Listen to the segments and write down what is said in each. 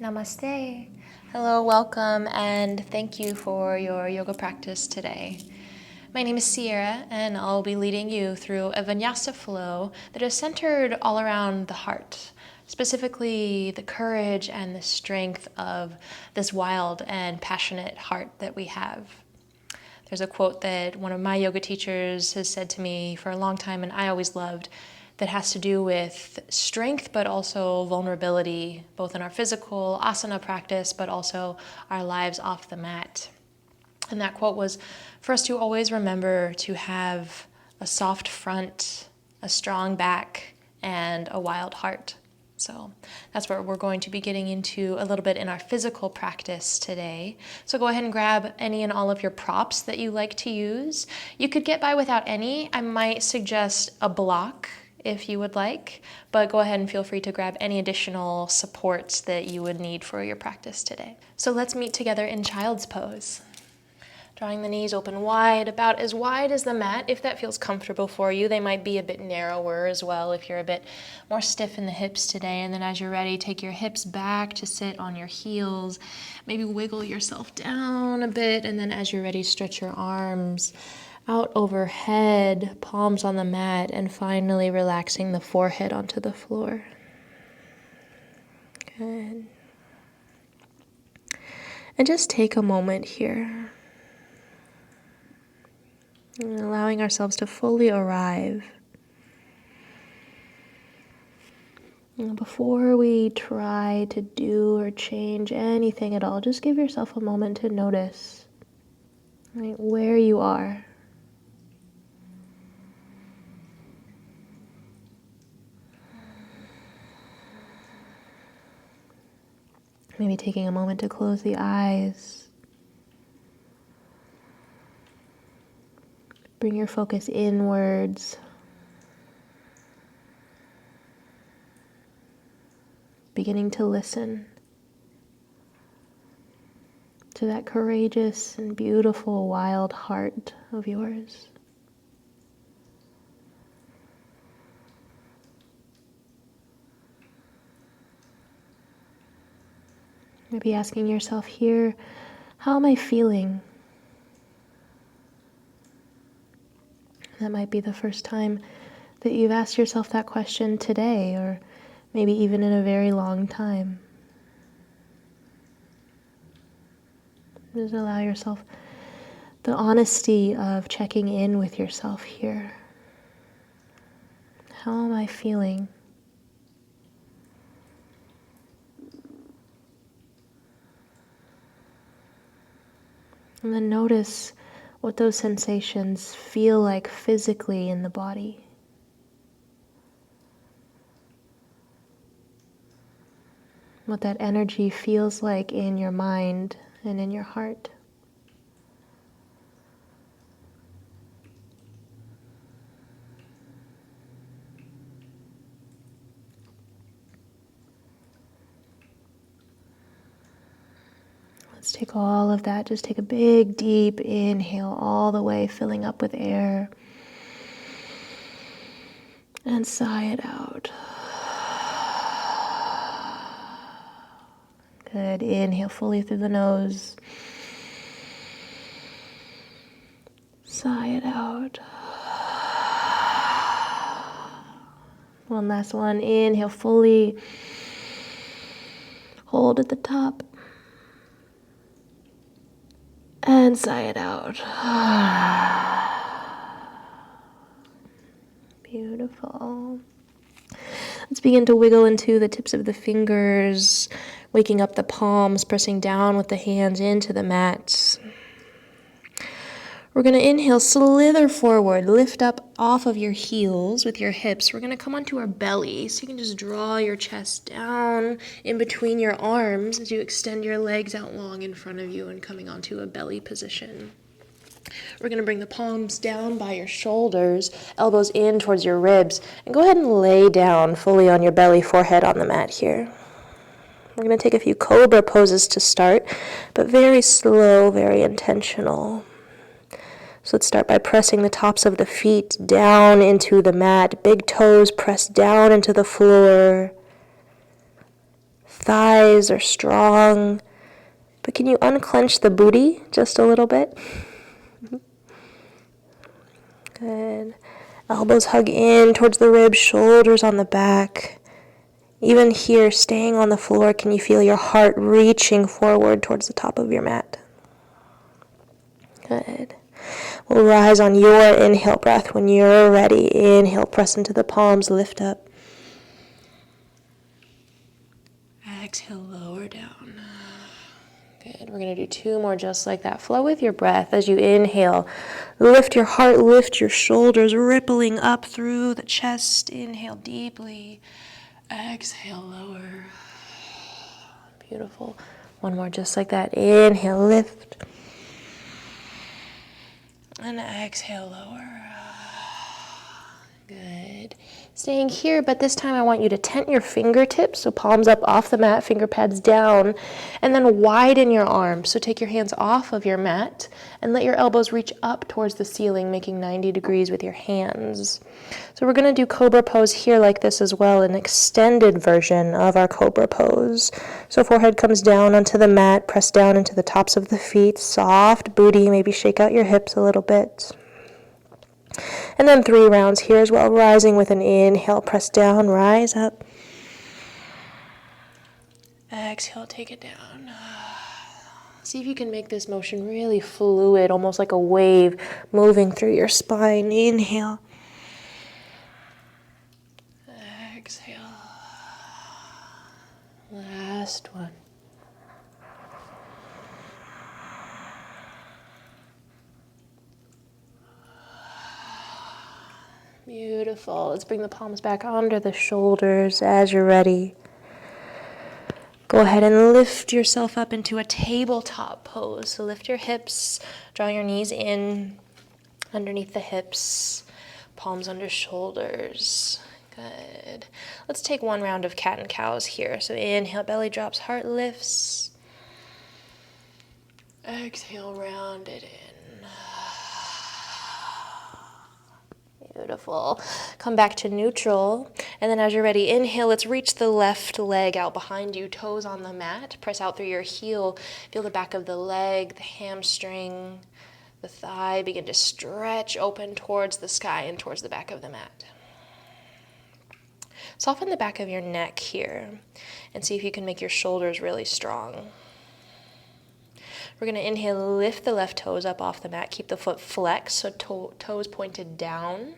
Namaste. Hello, welcome, and thank you for your yoga practice today. My name is Sierra, and I'll be leading you through a vinyasa flow that is centered all around the heart, specifically the courage and the strength of this wild and passionate heart that we have. There's a quote that one of my yoga teachers has said to me for a long time, and I always loved, that has to do with strength, but also vulnerability, both in our physical asana practice, but also our lives off the mat. And that quote was for us to always remember to have a soft front, a strong back, and a wild heart. So that's what we're going to be getting into a little bit in our physical practice today. So go ahead and grab any and all of your props that you like to use. You could get by without any. I might suggest a block if you would like, but go ahead and feel free to grab any additional supports that you would need for your practice today. So let's meet together in child's pose. Drawing the knees open wide, about as wide as the mat. If that feels comfortable for you, they might be a bit narrower as well if you're a bit more stiff in the hips today. And then as you're ready, take your hips back to sit on your heels. Maybe wiggle yourself down a bit, and then as you're ready, stretch your arms out overhead, palms on the mat, and finally relaxing the forehead onto the floor. Good. And just take a moment here, and allowing ourselves to fully arrive. And before we try to do or change anything at all, just give yourself a moment to notice, right, where you are. Maybe taking a moment to close the eyes. Bring your focus inwards. Beginning to listen to that courageous and beautiful wild heart of yours. Maybe asking yourself here, how am I feeling? That might be the first time that you've asked yourself that question today, or maybe even in a very long time. Just allow yourself the honesty of checking in with yourself here. How am I feeling? And then notice what those sensations feel like physically in the body. What that energy feels like in your mind and in your heart. Let's take all of that, just take a big deep inhale all the way, filling up with air. And sigh it out. Good, inhale fully through the nose. Sigh it out. One last one, inhale fully. Hold at the top. And sigh it out. Beautiful. Let's begin to wiggle into the tips of the fingers, waking up the palms, pressing down with the hands into the mat. We're going to inhale, slither forward, lift up off of your heels with your hips. We're going to come onto our belly, so you can just draw your chest down in between your arms as you extend your legs out long in front of you and coming onto a belly position. We're going to bring the palms down by your shoulders, elbows in towards your ribs, and go ahead and lay down fully on your belly, forehead on the mat here. We're going to take a few cobra poses to start, but very slow, very intentional. So let's start by pressing the tops of the feet down into the mat. Big toes pressed down into the floor. thighs are strong, but can you unclench the booty just a little bit? Good. Elbows hug in towards the ribs, shoulders on the back. Even here, staying on the floor, can you feel your heart reaching forward towards the top of your mat? Good. We'll rise on your inhale breath. When you're ready, inhale, press into the palms, lift up. Exhale, lower down. Good. We're going to do 2 more just like that. Flow with your breath as you inhale. Lift your heart, lift your shoulders, rippling up through the chest. Inhale deeply. Exhale, lower. Beautiful. 1 more just like that. Inhale, lift. And exhale, lower. Good. Staying here, but this time I want you to tent your fingertips, so palms up off the mat, finger pads down, and then widen your arms. So take your hands off of your mat and let your elbows reach up towards the ceiling, making 90 degrees with your hands. So we're going to do cobra pose here like this as well, an extended version of our cobra pose. So forehead comes down onto the mat, press down into the tops of the feet, soft booty, maybe shake out your hips a little bit. And then 3 rounds here as well, rising with an inhale, press down, rise up. Exhale, take it down. See if you can make this motion really fluid, almost like a wave moving through your spine. Inhale. Exhale. Last one. Beautiful. Let's bring the palms back under the shoulders as you're ready. Go ahead and lift yourself up into a tabletop pose. So lift your hips, draw your knees in underneath the hips, palms under shoulders. Good. Let's take 1 round of cat and cows here. So inhale, belly drops, heart lifts. Exhale, round it in. Beautiful. Come back to neutral. And then as you're ready, inhale, let's reach the left leg out behind you, toes on the mat. Press out through your heel. Feel the back of the leg, the hamstring, the thigh. Begin to stretch open towards the sky and towards the back of the mat. Soften the back of your neck here and see if you can make your shoulders really strong. We're going to inhale, lift the left toes up off the mat. Keep the foot flexed, so toes pointed down.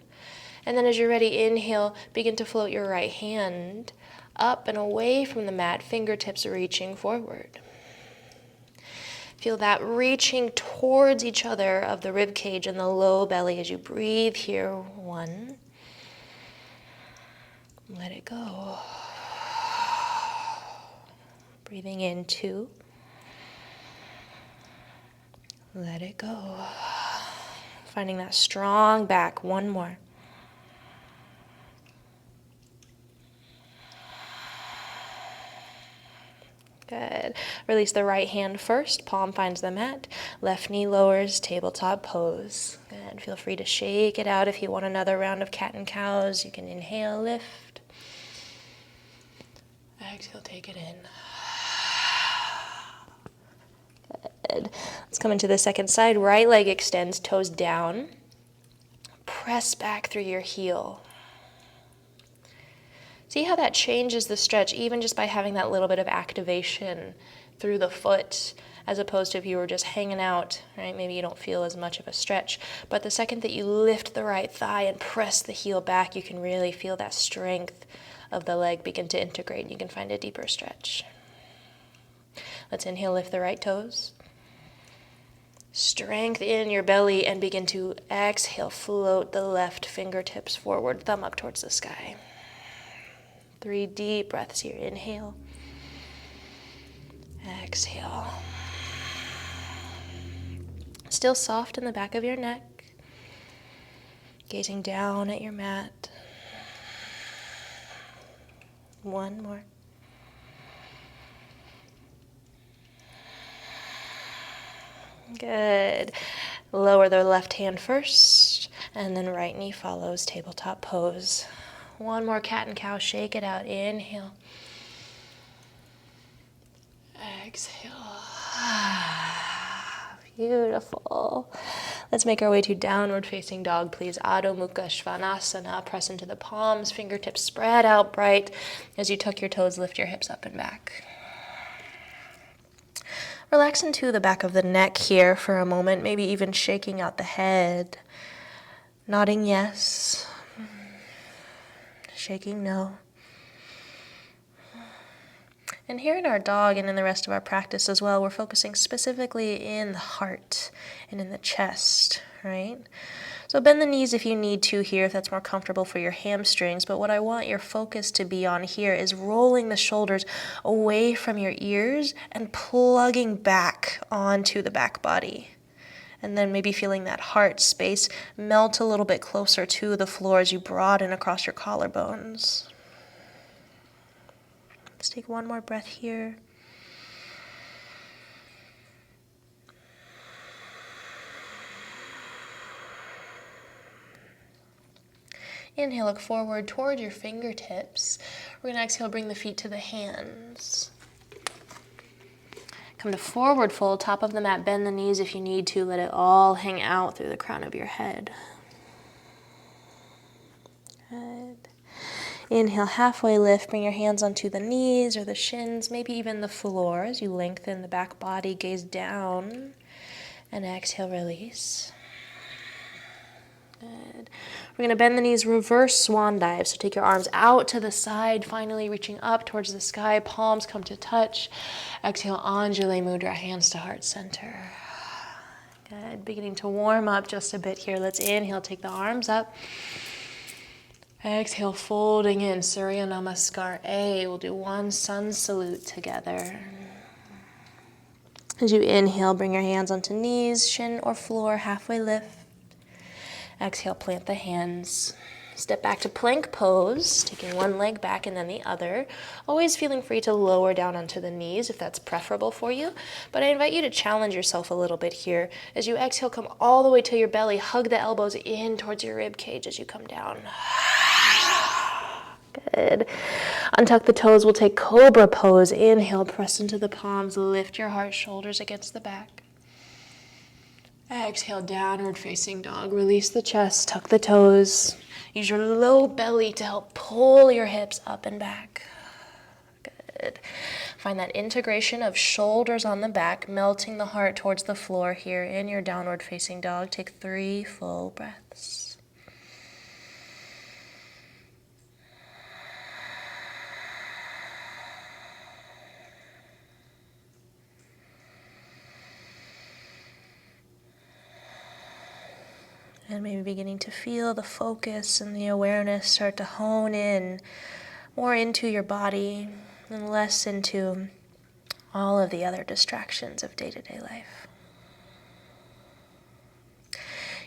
And then as you're ready, inhale, begin to float your right hand up and away from the mat, fingertips reaching forward. Feel that reaching towards each other of the rib cage and the low belly as you breathe here. 1. Let it go. Breathing in. 2. Let it go. Finding that strong back. 1 more. Good. Release the right hand first. Palm finds the mat. Left knee lowers, tabletop pose. Good. Feel free to shake it out if you want another round of cat and cows. You can inhale, lift. Exhale, take it in. Good. Let's come into the second side. Right leg extends, toes down. Press back through your heel. See how that changes the stretch, even just by having that little bit of activation through the foot, as opposed to if you were just hanging out, right? Maybe you don't feel as much of a stretch. But the second that you lift the right thigh and press the heel back, you can really feel that strength of the leg begin to integrate. You can find a deeper stretch. Let's inhale, lift the right toes. Strength in your belly and begin to exhale, float the left fingertips forward, thumb up towards the sky. 3 deep breaths here. Inhale. Exhale. Still soft in the back of your neck. Gazing down at your mat. 1 more. Good. Lower the left hand first, and then right knee follows, tabletop pose. 1 more cat and cow, shake it out. Inhale. exhale. Beautiful. Let's make our way to downward facing dog, please. Adho Mukha Svanasana. Press into the palms, fingertips spread out bright. As you tuck your toes, lift your hips up and back. Relax into the back of the neck here for a moment, maybe even shaking out the head. Nodding yes. Shaking no. And here in our dog and in the rest of our practice as well, we're focusing specifically in the heart and in the chest, right? So bend the knees if you need to here, if that's more comfortable for your hamstrings. But what I want your focus to be on here is rolling the shoulders away from your ears and plugging back onto the back body. And then maybe feeling that heart space melt a little bit closer to the floor as you broaden across your collarbones. Let's take one more breath here. Inhale, look forward toward your fingertips. We're going to exhale, bring the feet to the hands. Come to forward fold, top of the mat, bend the knees if you need to. Let it all hang out through the crown of your head. Good. Inhale, halfway lift, bring your hands onto the knees or the shins, maybe even the floor as you lengthen the back body, gaze down, and exhale, release. Good. We're going to bend the knees, reverse swan dive. So take your arms out to the side, finally reaching up towards the sky, palms come to touch. Exhale, Anjali Mudra, hands to heart center. Good. Beginning to warm up just a bit here. Let's inhale, take the arms up. Exhale, folding in, Surya Namaskar A. We'll do one sun salute together. As you inhale, bring your hands onto knees, shin or floor, halfway lift. Exhale, plant the hands. Step back to plank pose, taking one leg back and then the other. Always feeling free to lower down onto the knees if that's preferable for you. But I invite you to challenge yourself a little bit here. As you exhale, come all the way to your belly. Hug the elbows in towards your rib cage as you come down. Good. Untuck the toes. We'll take cobra pose. Inhale, press into the palms. Lift your heart, shoulders against the back. Exhale, downward facing dog. Release the chest, tuck the toes. Use your low belly to help pull your hips up and back. Good. Find that integration of shoulders on the back, melting the heart towards the floor here in your downward facing dog. Take 3 full breaths. And maybe beginning to feel the focus and the awareness start to hone in more into your body and less into all of the other distractions of day-to-day life.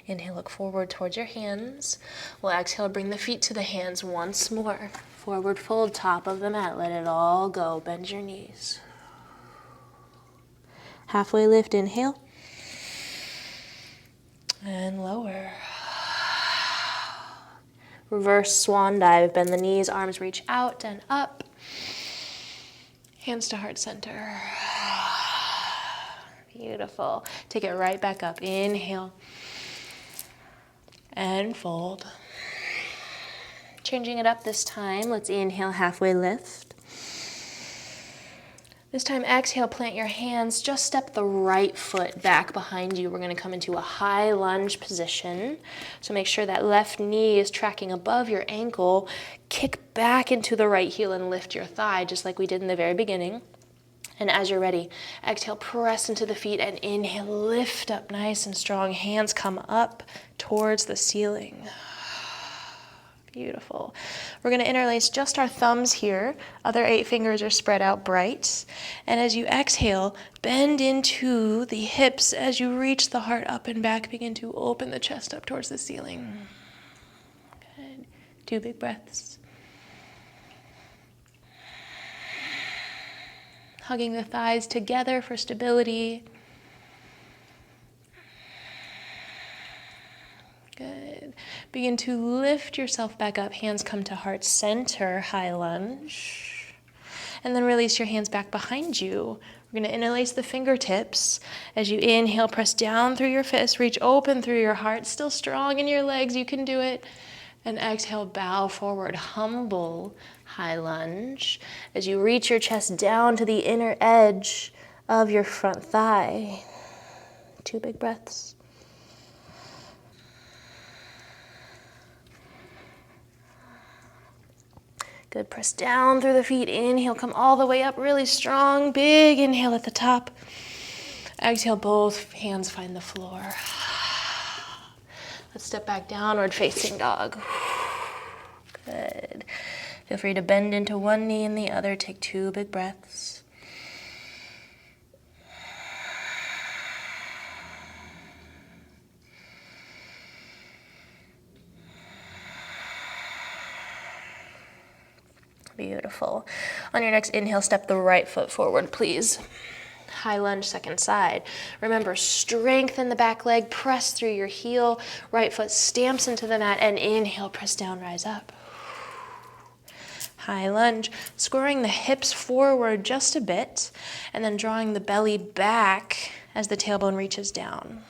Inhale, look forward towards your hands. We'll exhale, bring the feet to the hands once more. Forward fold, top of the mat. Let it all go. Bend your knees. Halfway lift, inhale. And lower. Reverse swan dive. Bend the knees, arms reach out and up. Hands to heart center. Beautiful. Take it right back up. Inhale. And fold. Changing it up this time. Let's inhale, halfway lift. This time, exhale, plant your hands. Just step the right foot back behind you. We're going to come into a high lunge position. So make sure that left knee is tracking above your ankle. Kick back into the right heel and lift your thigh, just like we did in the very beginning. And as you're ready, exhale, press into the feet, and inhale, lift up nice and strong. Hands come up towards the ceiling. Beautiful. We're going to interlace just our thumbs here. Other 8 fingers are spread out bright. And as you exhale, bend into the hips as you reach the heart up and back. Begin to open the chest up towards the ceiling. Good. 2 big breaths. Hugging the thighs together for stability. Good. Begin to lift yourself back up. Hands come to heart center, high lunge. And then release your hands back behind you. We're going to interlace the fingertips. As you inhale, press down through your fists, reach open through your heart, still strong in your legs, you can do it. And exhale, bow forward, humble high lunge. As you reach your chest down to the inner edge of your front thigh. 2 big breaths. Good, press down through the feet. Inhale, come all the way up, really strong. Big inhale at the top. Exhale, both hands find the floor. Let's step back, downward facing dog. Good. Feel free to bend into one knee and the other. Take 2 big breaths. Beautiful. On your next inhale, step the right foot forward, please. High lunge, second side. Remember, strengthen the back leg, press through your heel. Right foot stamps into the mat, and inhale, press down, rise up. High lunge, squaring the hips forward just a bit, and then drawing the belly back as the tailbone reaches down.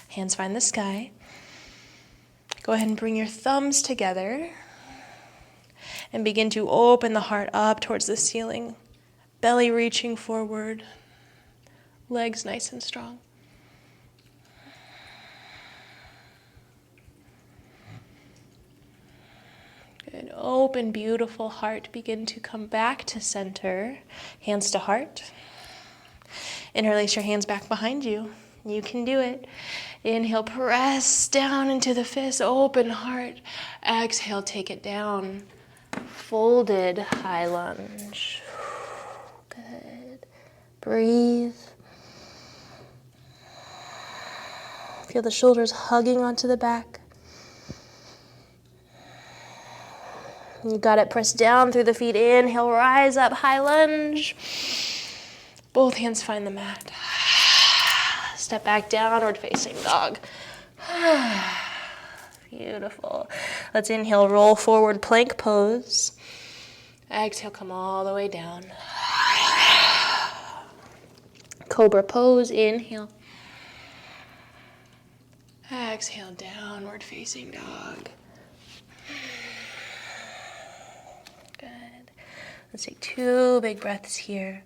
Hands find the sky. Go ahead and bring your thumbs together and begin to open the heart up towards the ceiling. Belly reaching forward, legs nice and strong. Good, open, beautiful heart. Begin to come back to center, hands to heart. Interlace your hands back behind you. You can do it. Inhale, press down into the fist, open heart. Exhale, take it down. Folded high lunge. Good. Breathe. Feel the shoulders hugging onto the back. You got it. Press down through the feet. Inhale, rise up, high lunge. Both hands find the mat. Step back, downward facing dog. Beautiful. Let's inhale, roll forward, plank pose. Exhale, come all the way down. Cobra pose, inhale. Exhale, downward facing dog. Good. Let's take 2 big breaths here.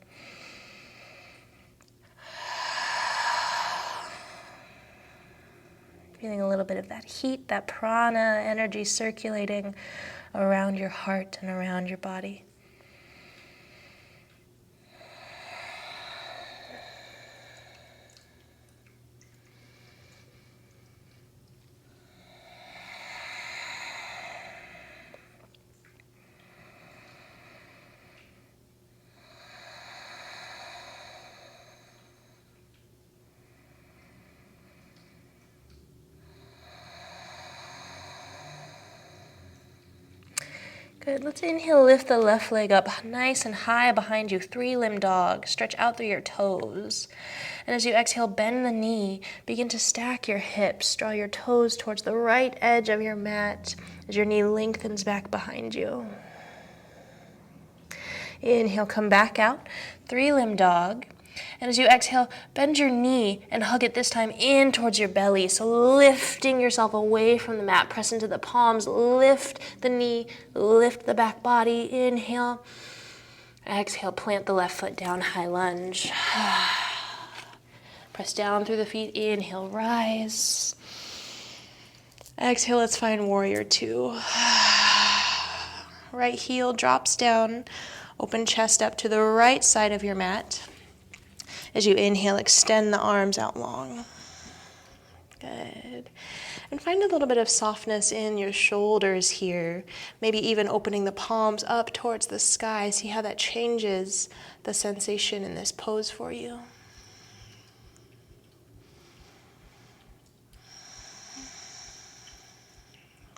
Feeling a little bit of that heat, that prana energy circulating around your heart and around your body. Good. Let's inhale, lift the left leg up nice and high behind you, 3-limb dog. Stretch out through your toes. And as you exhale, bend the knee. Begin to stack your hips. Draw your toes towards the right edge of your mat as your knee lengthens back behind you. Inhale, come back out, 3-limb dog. And as you exhale, bend your knee and hug it this time in towards your belly. So lifting yourself away from the mat, press into the palms, lift the knee, lift the back body. Inhale. Exhale, plant the left foot down, high lunge. Press down through the feet. Inhale, rise. Exhale, let's find warrior 2. Right heel drops down. Open chest up to the right side of your mat. As you inhale, extend the arms out long. Good. And find a little bit of softness in your shoulders here. Maybe even opening the palms up towards the sky. See how that changes the sensation in this pose for you.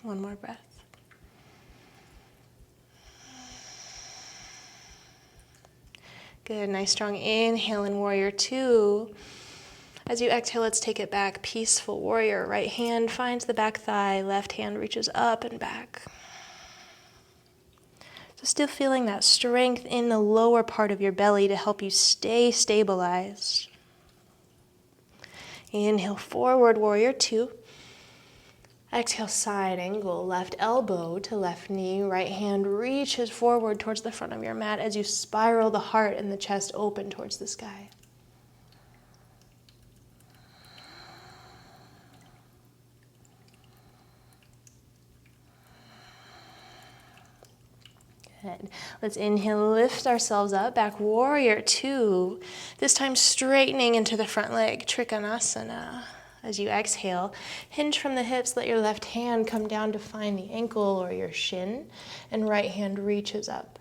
One more breath. Good, nice strong inhale in warrior 2. As you exhale, let's take it back. Peaceful warrior. Right hand finds the back thigh. Left hand reaches up and back. So still feeling that strength in the lower part of your belly to help you stay stabilized. Inhale, forward warrior two. Exhale, side angle, left elbow to left knee, right hand reaches forward towards the front of your mat as you spiral the heart and the chest open towards the sky. Good. Let's inhale, lift ourselves up, back warrior two. This time straightening into the front leg, Trikonasana. As you exhale, hinge from the hips, let your left hand come down to find the ankle or your shin, and right hand reaches up.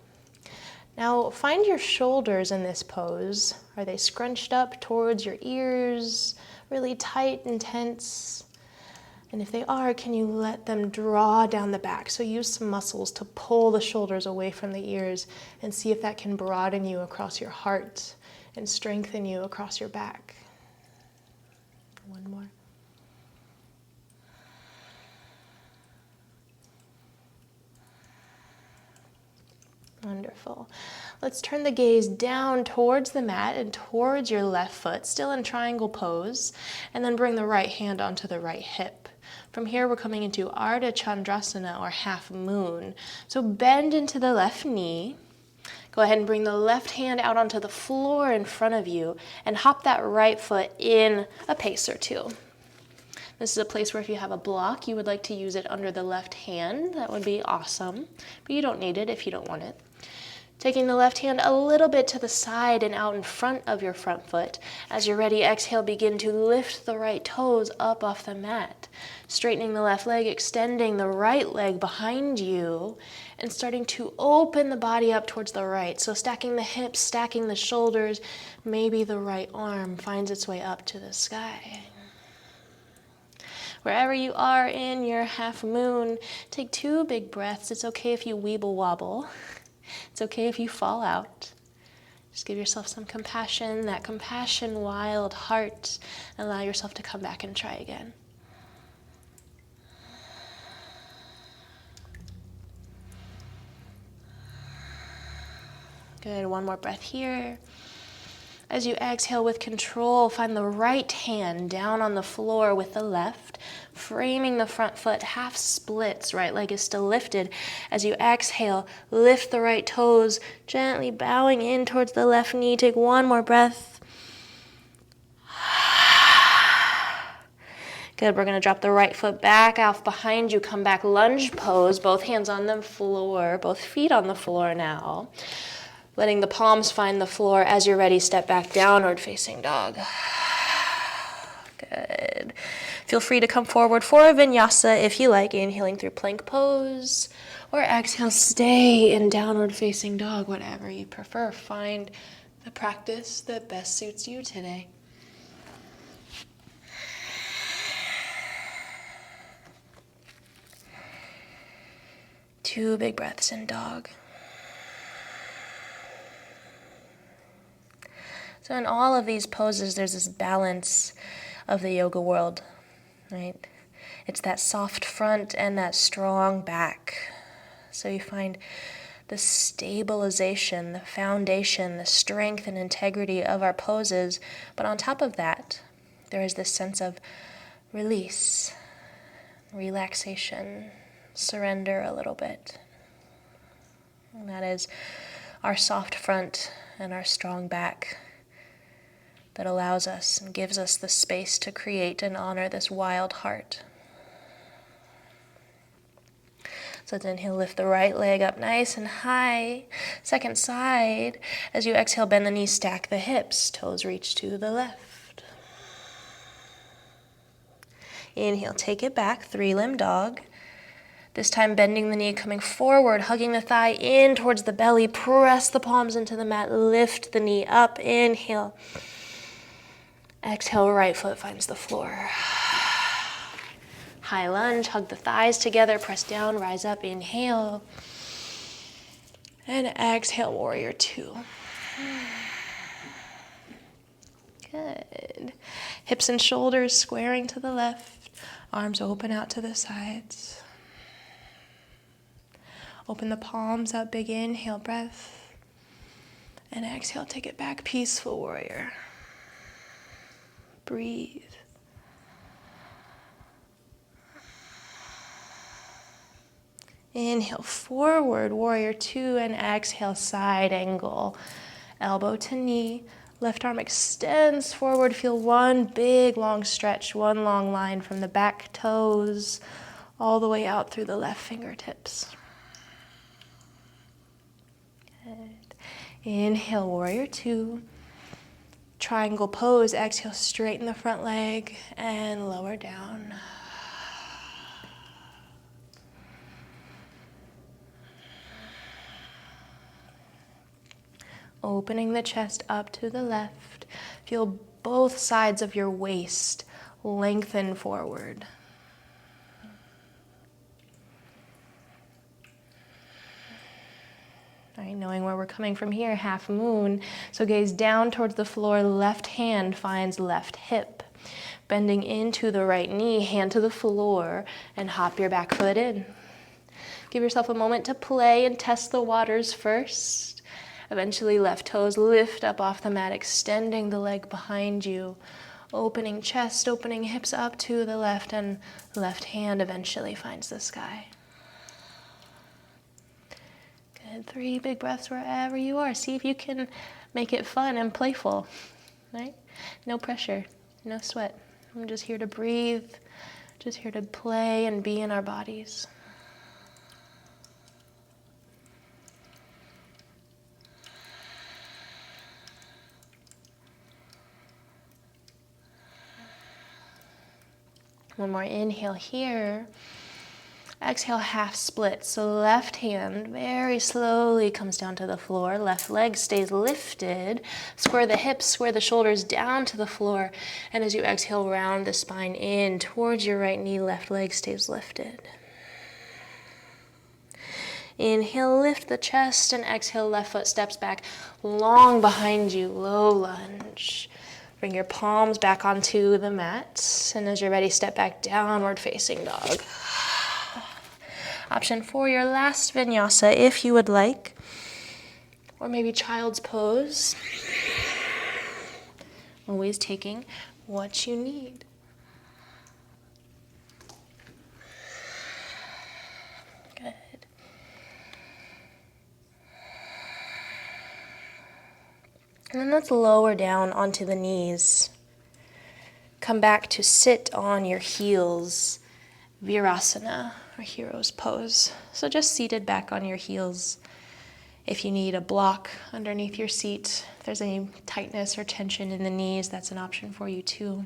Now find your shoulders in this pose. Are they scrunched up towards your ears, really tight and tense? And if they are, can you let them draw down the back? So use some muscles to pull the shoulders away from the ears and see if that can broaden you across your heart and strengthen you across your back. One more. Wonderful. Let's turn the gaze down towards the mat and towards your left foot, still in triangle pose, and then bring the right hand onto the right hip. From here, we're coming into Ardha Chandrasana, or half moon. So bend into the left knee. Go ahead and bring the left hand out onto the floor in front of you and hop that right foot in a pace or two. This is a place where if you have a block, you would like to use it under the left hand. That would be awesome, but you don't need it if you don't want it. Taking the left hand a little bit to the side and out in front of your front foot. As you're ready, exhale, begin to lift the right toes up off the mat. Straightening the left leg, extending the right leg behind you, and starting to open the body up towards the right. So stacking the hips, stacking the shoulders, maybe the right arm finds its way up to the sky. Wherever you are in your half moon, take 2 big breaths. It's okay if you weeble wobble. It's okay if you fall out. Just give yourself some compassion, that compassion, wild heart. Allow yourself to come back and try again. Good, one more breath here. As you exhale with control, find the right hand down on the floor with the left, framing the front foot, half splits, right leg is still lifted. As you exhale, lift the right toes, gently bowing in towards the left knee. Take one more breath. Good, we're gonna drop the right foot back off behind you, come back lunge pose, both hands on the floor, both feet on the floor now. Letting the palms find the floor. As you're ready, step back, downward facing dog. Good. Feel free to come forward for a vinyasa if you like, inhaling through plank pose, or exhale, stay in downward facing dog, whatever you prefer. Find the practice that best suits you today. Two big breaths in dog. So in all of these poses, there's this balance of the yoga world, right? It's that soft front and that strong back. So you find the stabilization, the foundation, the strength and integrity of our poses. But on top of that, there is this sense of release, relaxation, surrender a little bit. And that is our soft front and our strong back that allows us and gives us the space to create and honor this wild heart. So let's inhale, lift the right leg up nice and high. Second side. As you exhale, bend the knees, stack the hips. Toes reach to the left. Inhale, take it back, 3-limb dog. This time bending the knee, coming forward, hugging the thigh in towards the belly. Press the palms into the mat, lift the knee up. Inhale. Exhale, right foot finds the floor. High lunge, hug the thighs together, press down, rise up, inhale. And exhale, warrior two. Good. Hips and shoulders squaring to the left, arms open out to the sides. Open the palms up, big inhale, breath. And exhale, take it back, peaceful warrior. Breathe. Inhale, forward, warrior two, and exhale, side angle. Elbow to knee, left arm extends forward. Feel one big long stretch, one long line from the back toes all the way out through the left fingertips. Good. Inhale, warrior two. Triangle pose, exhale, straighten the front leg and lower down. Opening the chest up to the left. Feel both sides of your waist lengthen forward. All right, knowing where we're coming from here, half moon. So gaze down towards the floor, left hand finds left hip. Bending into the right knee, hand to the floor, and hop your back foot in. Give yourself a moment to play and test the waters first. Eventually, left toes lift up off the mat, extending the leg behind you. Opening chest, opening hips up to the left, and left hand eventually finds the sky. Good. 3 big breaths wherever you are. See if you can make it fun and playful, right? No pressure, no sweat. I'm just here to breathe, just here to play and be in our bodies. One more inhale here. Exhale, half split. So left hand very slowly comes down to the floor. Left leg stays lifted. Square the hips, square the shoulders down to the floor. And as you exhale, round the spine in towards your right knee. Left leg stays lifted. Inhale, lift the chest, and exhale, left foot steps back long behind you. Low lunge. Bring your palms back onto the mat, and as you're ready, step back, downward facing dog. Option 4, your last vinyasa, if you would like, or maybe child's pose. Always taking what you need. Good. And then let's lower down onto the knees. Come back to sit on your heels, virasana, or hero's pose. So just seated back on your heels. If you need a block underneath your seat, if there's any tightness or tension in the knees, that's an option for you too.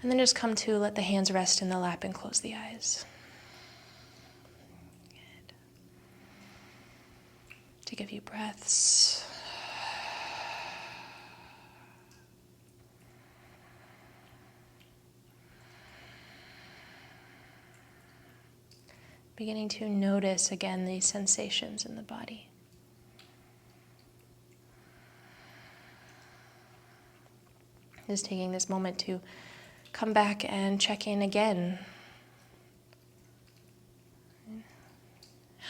And then just come to let the hands rest in the lap and close the eyes. Good. Take a few breaths. Beginning to notice again these sensations in the body. Just taking this moment to come back and check in again.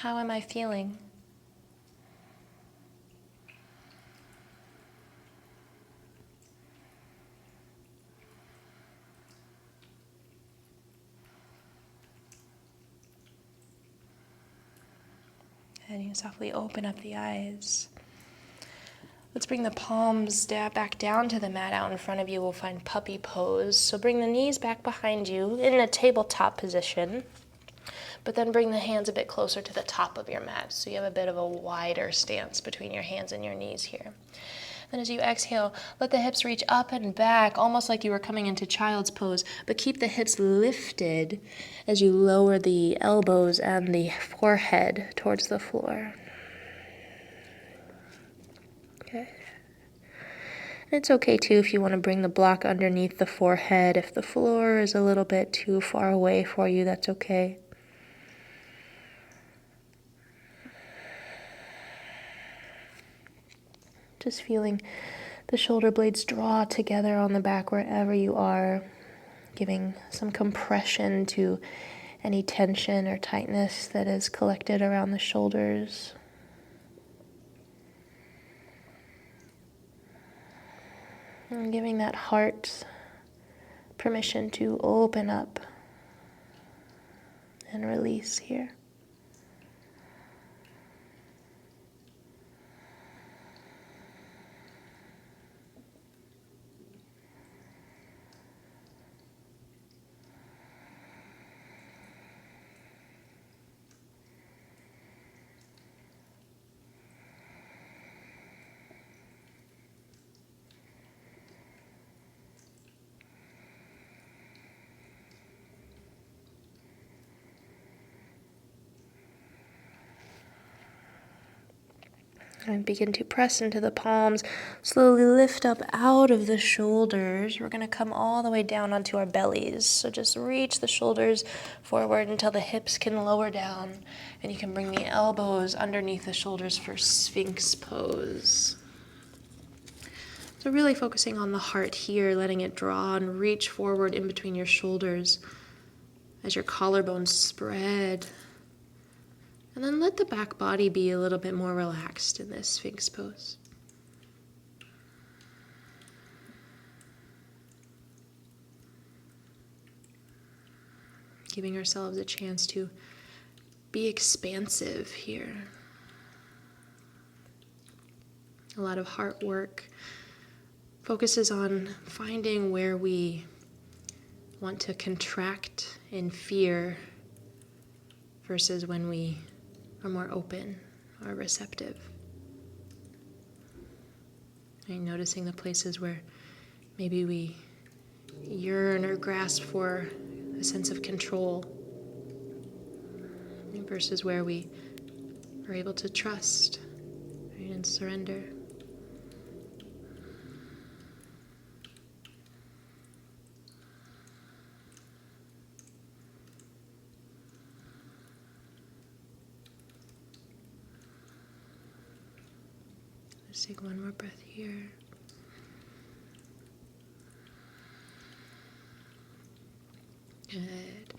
How am I feeling? And you softly open up the eyes. Let's bring the palms back down to the mat. Out in front of you, we'll find puppy pose. So bring the knees back behind you in a tabletop position, but then bring the hands a bit closer to the top of your mat. So you have a bit of a wider stance between your hands and your knees here. Then as you exhale, let the hips reach up and back, almost like you were coming into child's pose, but keep the hips lifted as you lower the elbows and the forehead towards the floor. Okay. It's okay too if you want to bring the block underneath the forehead. If the floor is a little bit too far away for you, that's okay. Just feeling the shoulder blades draw together on the back wherever you are, giving some compression to any tension or tightness that is collected around the shoulders. And giving that heart permission to open up and release here. And begin to press into the palms. Slowly lift up out of the shoulders. We're going to come all the way down onto our bellies. So just reach the shoulders forward until the hips can lower down. And you can bring the elbows underneath the shoulders for Sphinx pose. So really focusing on the heart here, letting it draw and reach forward in between your shoulders as your collarbones spread. And then let the back body be a little bit more relaxed in this Sphinx pose. Giving ourselves a chance to be expansive here. A lot of heart work focuses on finding where we want to contract in fear versus when we are more open or receptive. And noticing the places where maybe we yearn or grasp for a sense of control versus where we are able to trust, right, and surrender. Let's take one more breath here. Good.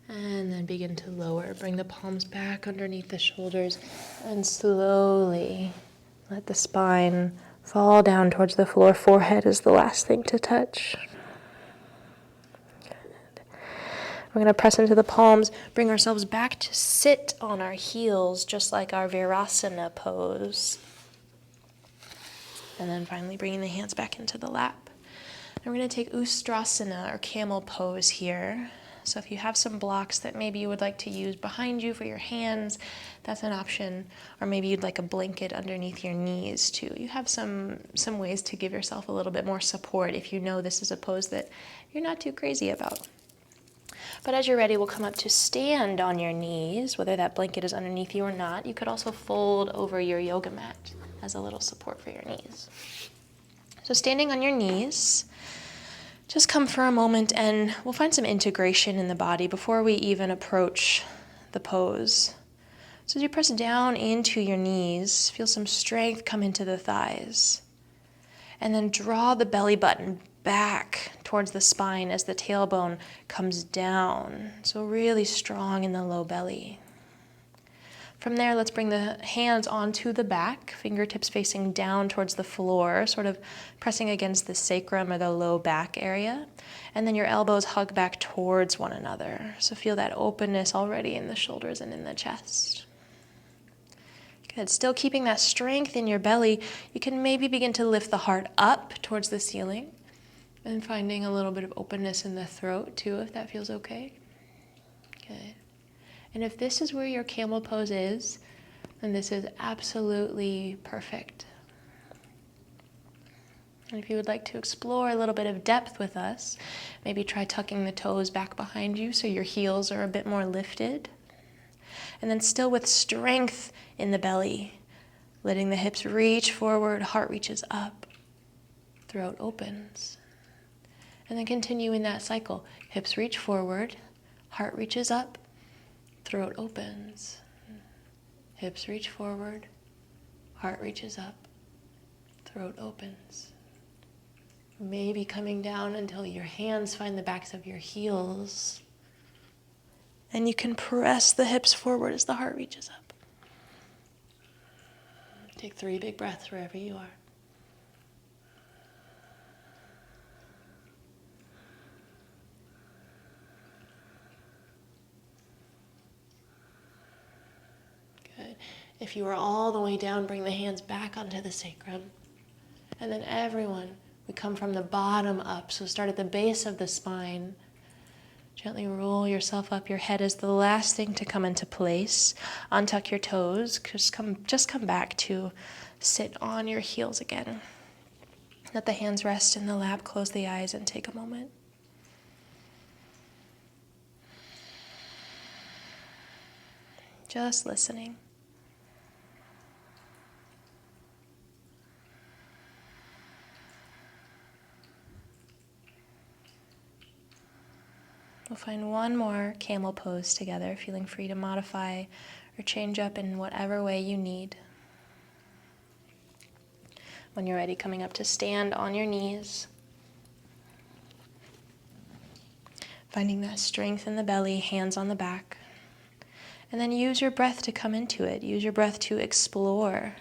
And then begin to lower. Bring the palms back underneath the shoulders and slowly let the spine fall down towards the floor. Forehead is the last thing to touch. Good. We're going to press into the palms, bring ourselves back to sit on our heels, just like our Virasana pose. And then finally bringing the hands back into the lap. And we're going to take Ustrasana or camel pose here. So if you have some blocks that maybe you would like to use behind you for your hands, that's an option. Or maybe you'd like a blanket underneath your knees too. You have some ways to give yourself a little bit more support if you know this is a pose that you're not too crazy about. But as you're ready, we'll come up to stand on your knees, whether that blanket is underneath you or not. You could also fold over your yoga mat as a little support for your knees. So standing on your knees, just come for a moment and we'll find some integration in the body before we even approach the pose. So as you press down into your knees, feel some strength come into the thighs. And then draw the belly button back towards the spine as the tailbone comes down. So really strong in the low belly. From there, let's bring the hands onto the back, fingertips facing down towards the floor, sort of pressing against the sacrum or the low back area. And then your elbows hug back towards one another. So feel that openness already in the shoulders and in the chest. Good. Still keeping that strength in your belly, you can maybe begin to lift the heart up towards the ceiling and finding a little bit of openness in the throat too, if that feels okay. Good. And if this is where your camel pose is, then this is absolutely perfect. And if you would like to explore a little bit of depth with us, maybe try tucking the toes back behind you so your heels are a bit more lifted. And then still with strength in the belly, letting the hips reach forward, heart reaches up, throat opens. And then continue in that cycle. Hips reach forward, heart reaches up, throat opens. Hips reach forward, heart reaches up, throat opens. Maybe coming down until your hands find the backs of your heels. And you can press the hips forward as the heart reaches up. Take 3 big breaths wherever you are. Good. If you are all the way down, bring the hands back onto the sacrum. And then everyone, we come from the bottom up. So start at the base of the spine. Gently roll yourself up. Your head is the last thing to come into place. Untuck your toes. Just come back to sit on your heels again. Let the hands rest in the lap. Close the eyes and take a moment. Just listening. We'll find one more camel pose together, feeling free to modify or change up in whatever way you need. When you're ready, coming up to stand on your knees. Finding that strength in the belly, hands on the back. And then use your breath to come into it. Use your breath to explore.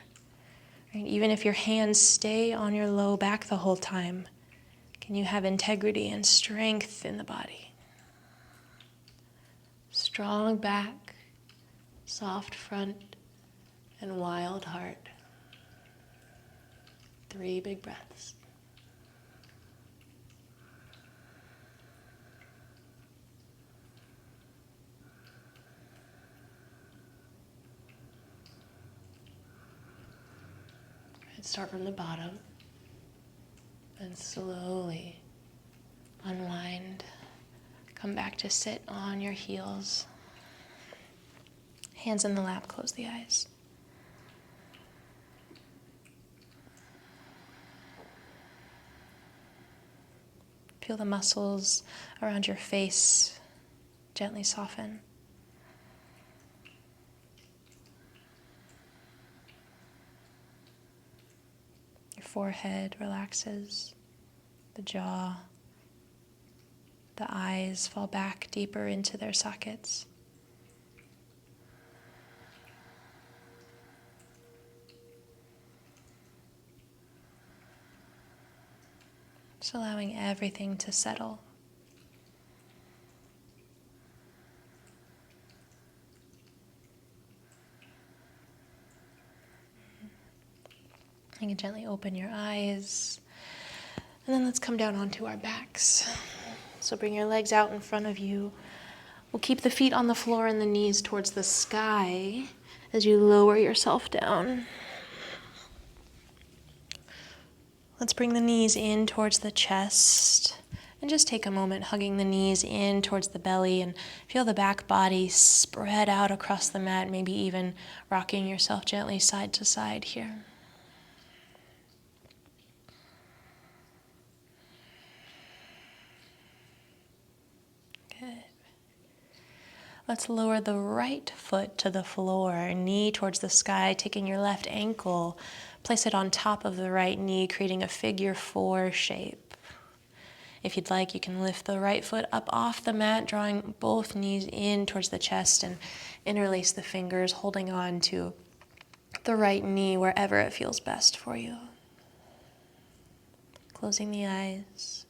Right? Even if your hands stay on your low back the whole time, can you have integrity and strength in the body? Strong back, soft front, and wild heart. 3 big breaths. Start from the bottom and slowly unwind. Come back to sit on your heels. Hands in the lap, close the eyes. Feel the muscles around your face gently soften. Your forehead relaxes, the jaw, the eyes fall back deeper into their sockets. Just allowing everything to settle. You can gently open your eyes. And then let's come down onto our backs. So bring your legs out in front of you. We'll keep the feet on the floor and the knees towards the sky as you lower yourself down. Let's bring the knees in towards the chest. And just take a moment hugging the knees in towards the belly and feel the back body spread out across the mat, maybe even rocking yourself gently side to side here. Good. Let's lower the right foot to the floor, knee towards the sky, taking your left ankle, place it on top of the right knee, creating a figure 4 shape. If you'd like, you can lift the right foot up off the mat, drawing both knees in towards the chest and interlace the fingers, holding on to the right knee wherever it feels best for you. Closing the eyes,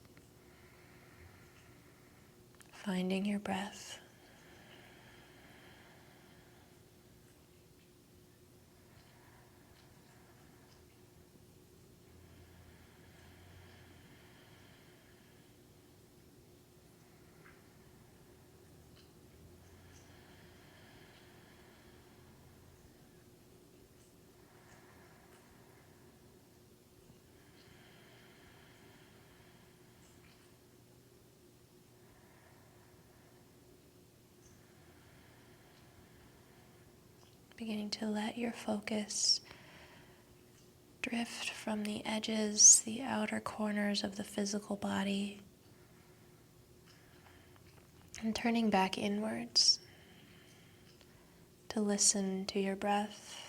finding your breath. Beginning to let your focus drift from the edges, the outer corners of the physical body, and turning back inwards to listen to your breath,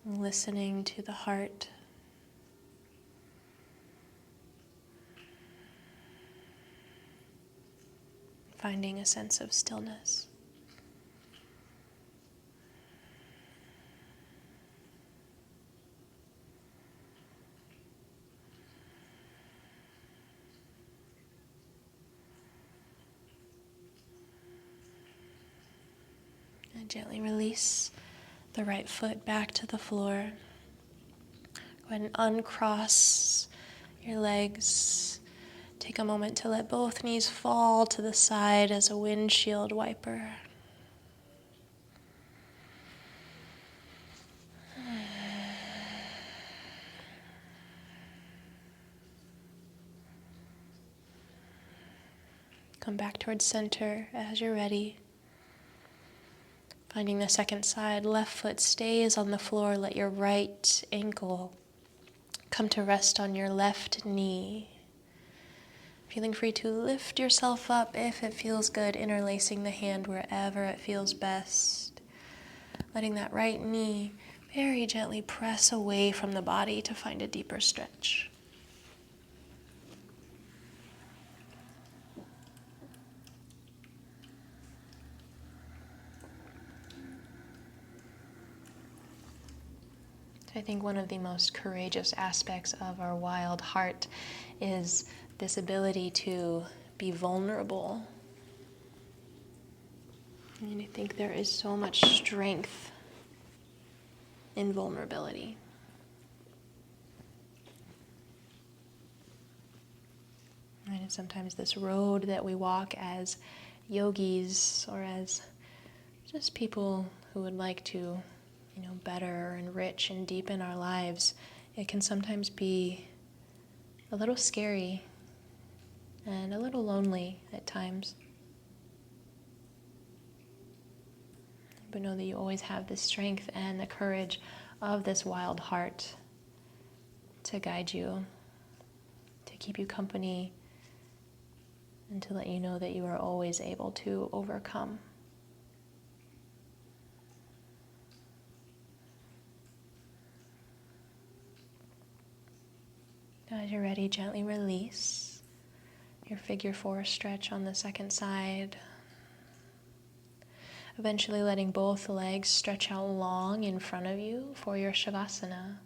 listening to the heart. finding a sense of stillness. And gently release the right foot back to the floor. Go ahead and uncross your legs. Take a moment to let both knees fall to the side as a windshield wiper. Come back towards center as you're ready. Finding the second side, left foot stays on the floor. Let your right ankle come to rest on your left knee. Feeling free to lift yourself up if it feels good, interlacing the hand wherever it feels best. Letting that right knee very gently press away from the body to find a deeper stretch. I think one of the most courageous aspects of our wild heart is this ability to be vulnerable. And I think there is so much strength in vulnerability. And sometimes this road that we walk as yogis or as just people who would like to, better, enrich, and deepen our lives, it can sometimes be a little scary and a little lonely at times. But know that you always have the strength and the courage of this wild heart to guide you, to keep you company, and to let you know that you are always able to overcome. As you're ready, gently release your figure four stretch on the second side. Eventually letting both legs stretch out long in front of you for your Shavasana.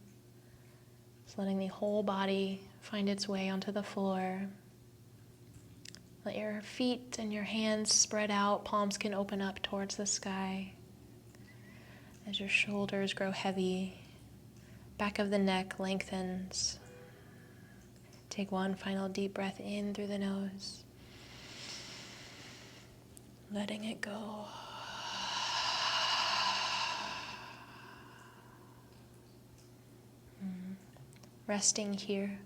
Just letting the whole body find its way onto the floor. Let your feet and your hands spread out. Palms can open up towards the sky. As your shoulders grow heavy, back of the neck lengthens. Take one final deep breath in through the nose. Letting it go. Resting here.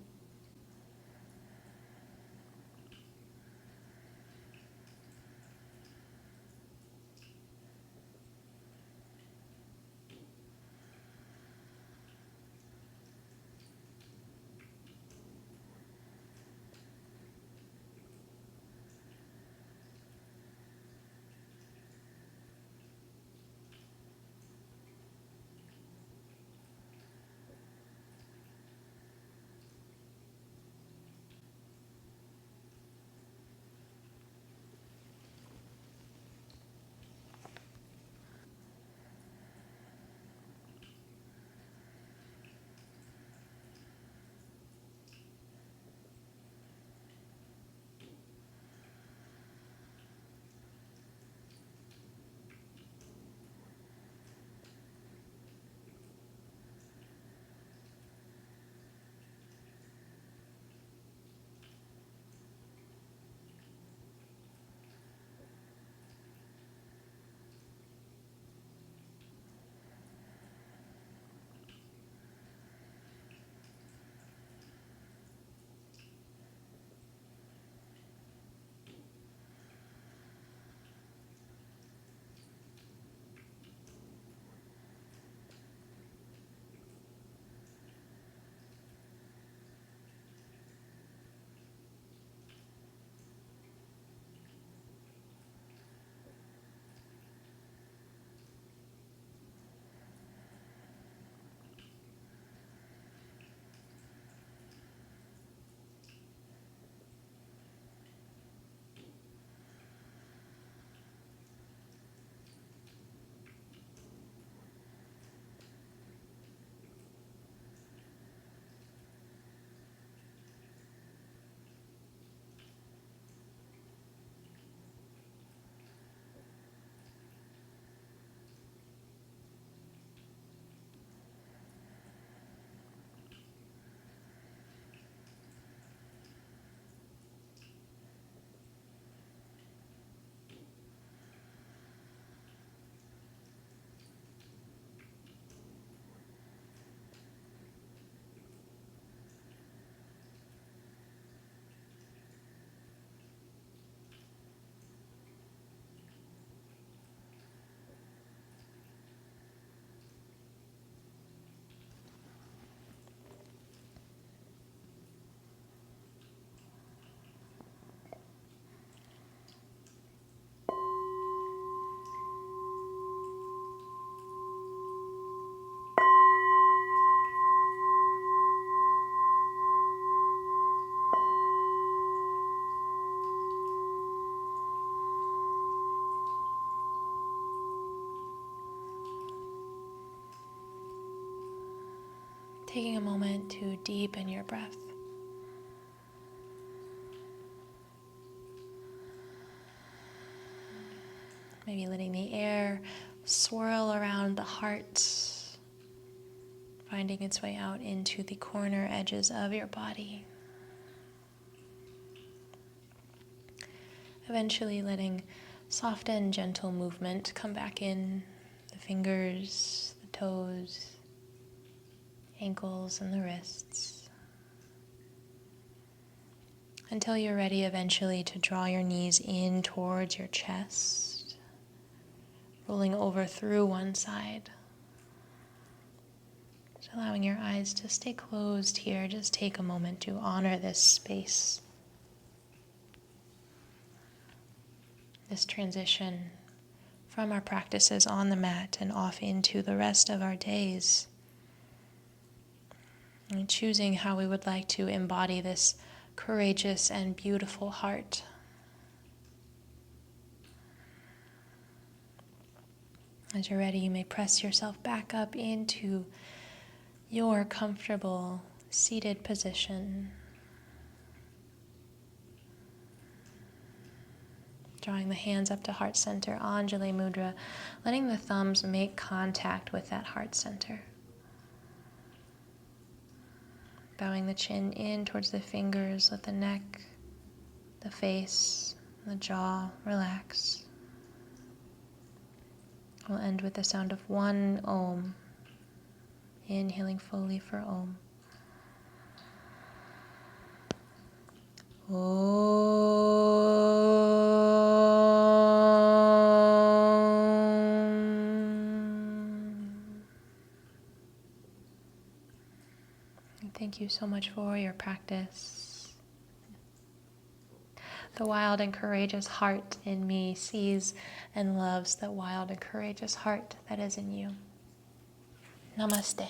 taking a moment to deepen your breath. Maybe letting the air swirl around the heart, finding its way out into the corner edges of your body. Eventually letting soft and gentle movement come back in, the fingers, the toes, ankles, and the wrists. Until you're ready eventually to draw your knees in towards your chest, rolling over through one side. Just allowing your eyes to stay closed here. Just take a moment to honor this space, this transition from our practices on the mat and off into the rest of our days. And choosing how we would like to embody this courageous and beautiful heart. As you're ready, you may press yourself back up into your comfortable seated position. Drawing the hands up to heart center, Anjali Mudra, letting the thumbs make contact with that heart center. Bowing the chin in towards the fingers, let the neck, the face, the jaw relax. We'll end with the sound of one Om. Inhaling fully for Om. Thank you so much for your practice. The wild and courageous heart in me sees and loves the wild and courageous heart that is in you. Namaste.